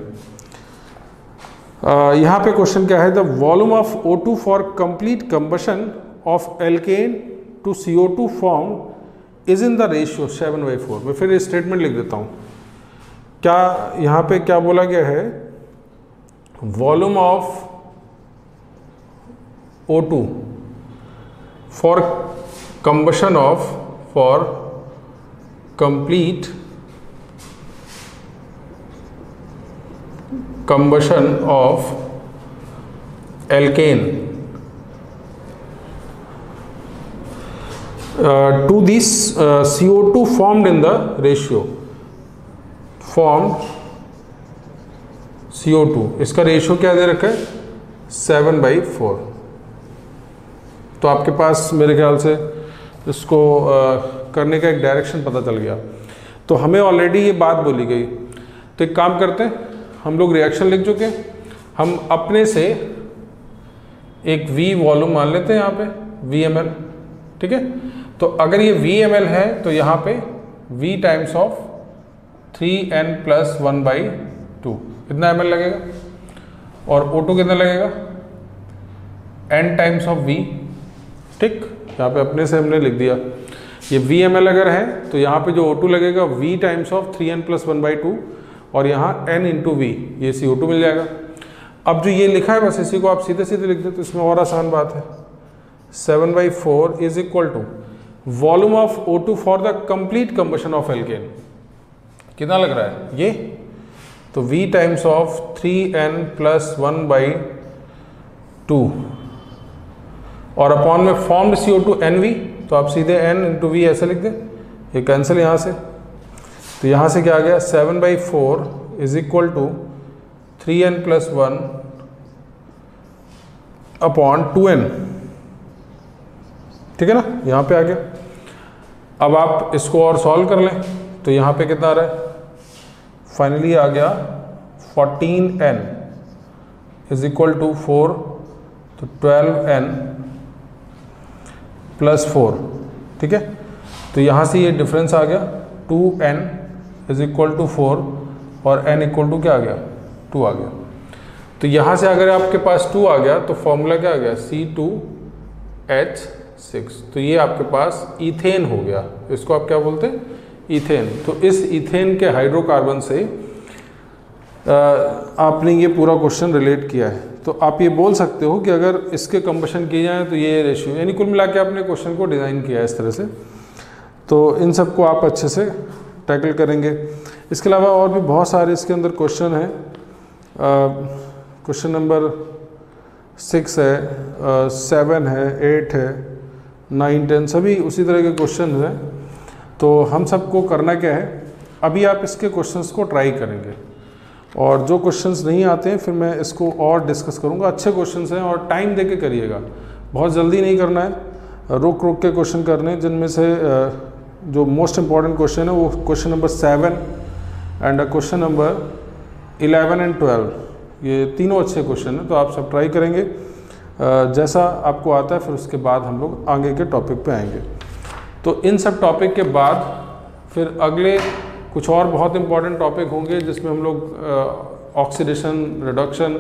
यहाँ पे क्वेश्चन क्या है, the volume of O2 for complete combustion of alkane to CO2 form is in the ratio 7/4। मैं फिर स्टेटमेंट लिख देता हूँ। क्या यहाँ पे क्या बोला गया है, volume of O2 for combustion of for complete combustion of alkane to this CO2 formed in the ratio formed CO2, इसका रेशियो क्या दे रखा है 7/4। तो आपके पास मेरे ख्याल से इसको करने का एक डायरेक्शन पता चल गया। तो हमें ऑलरेडी ये बात बोली गई, तो एक काम करते हैं, हम लोग रिएक्शन लिख चुके हैं, हम अपने से एक V वॉल्यूम मान लेते हैं यहाँ पे VmL। ठीक है, तो अगर ये VmL है तो यहाँ पे V टाइम्स ऑफ 3n+1/2 कितना ml लगेगा, और O2 कितना लगेगा n टाइम्स ऑफ V। ठीक, यहाँ पे अपने से हमने लिख दिया, ये VmL अगर है तो यहाँ पे जो O2 लगेगा V टाइम्स ऑफ 3n+1/2 और यहाँ n इंटू वी, ये CO2 मिल जाएगा। अब जो ये लिखा है बस इसी को आप सीधे सीधे लिख दो, तो इसमें और आसान बात है। 7/4 is equal to volume of O2 for the complete combustion of alkane, कितना लग रहा है ये, तो V टाइम्स ऑफ 3n+1/2 और अपॉन में फॉर्म्ड CO2 NV, तो आप सीधे n इंटू वी ऐसे लिख दें, ये कैंसिल यहाँ से, तो यहाँ से क्या आ गया 7/4 is equal to 3n+1 upon 2n। ठीक है ना, यहाँ पे आ गया। अब आप इसको और सॉल्व कर लें, तो यहाँ पे कितना आ रहा है, फाइनली आ गया 14n इज इक्वल टू 4, तो 12n+4। ठीक है, तो यहाँ से ये डिफरेंस आ गया 2n इज इक्वल टू 4 और n इक्वल टू क्या आ गया 2 आ गया। तो यहाँ से अगर आपके पास 2 आ गया तो फॉर्मूला क्या आ गया C2H6, तो ये आपके पास इथेन हो गया। इसको आप क्या बोलते हैं इथेन। तो इस इथेन के हाइड्रोकार्बन से आपने ये पूरा क्वेश्चन रिलेट किया है। तो आप ये बोल सकते हो कि अगर इसके कंबशन किए जाए तो ये रेशियो, यानी कुल मिला के आपने क्वेश्चन को डिज़ाइन किया है इस तरह से। तो इन सब को आप अच्छे से टैकल करेंगे। इसके अलावा और भी बहुत सारे इसके अंदर क्वेश्चन हैं। क्वेश्चन नंबर 6 है, 7 है, 8 है, 9, 10 सभी उसी तरह के क्वेश्चन हैं। तो हम सबको करना क्या है, अभी आप इसके क्वेश्चंस को ट्राई करेंगे और जो क्वेश्चंस नहीं आते हैं फिर मैं इसको और डिस्कस करूँगा। अच्छे क्वेश्चंस हैं और टाइम दे के करिएगा, बहुत जल्दी नहीं करना है, रुक रुक के क्वेश्चन करने, जिनमें से जो मोस्ट इम्पॉर्टेंट क्वेश्चन है वो question number 7 and question number 11 and 12, ये तीनों अच्छे क्वेश्चन हैं। तो आप सब ट्राई करेंगे, जैसा आपको आता है फिर उसके बाद हम लोग आगे के टॉपिक पे आएंगे। तो इन सब टॉपिक के बाद फिर अगले कुछ और बहुत इंपॉर्टेंट टॉपिक होंगे जिसमें हम लोग ऑक्सीडेशन रिडक्शन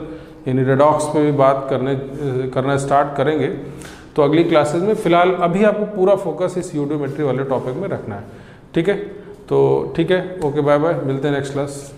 यानी रेडॉक्स पे भी बात करना स्टार्ट करेंगे। तो अगली क्लासेस में फ़िलहाल अभी आपको पूरा फोकस इस यूडोमेट्री वाले टॉपिक में रखना है। ठीक है, तो ठीक है, ओके, बाय बाय, मिलते हैं नेक्स्ट क्लास।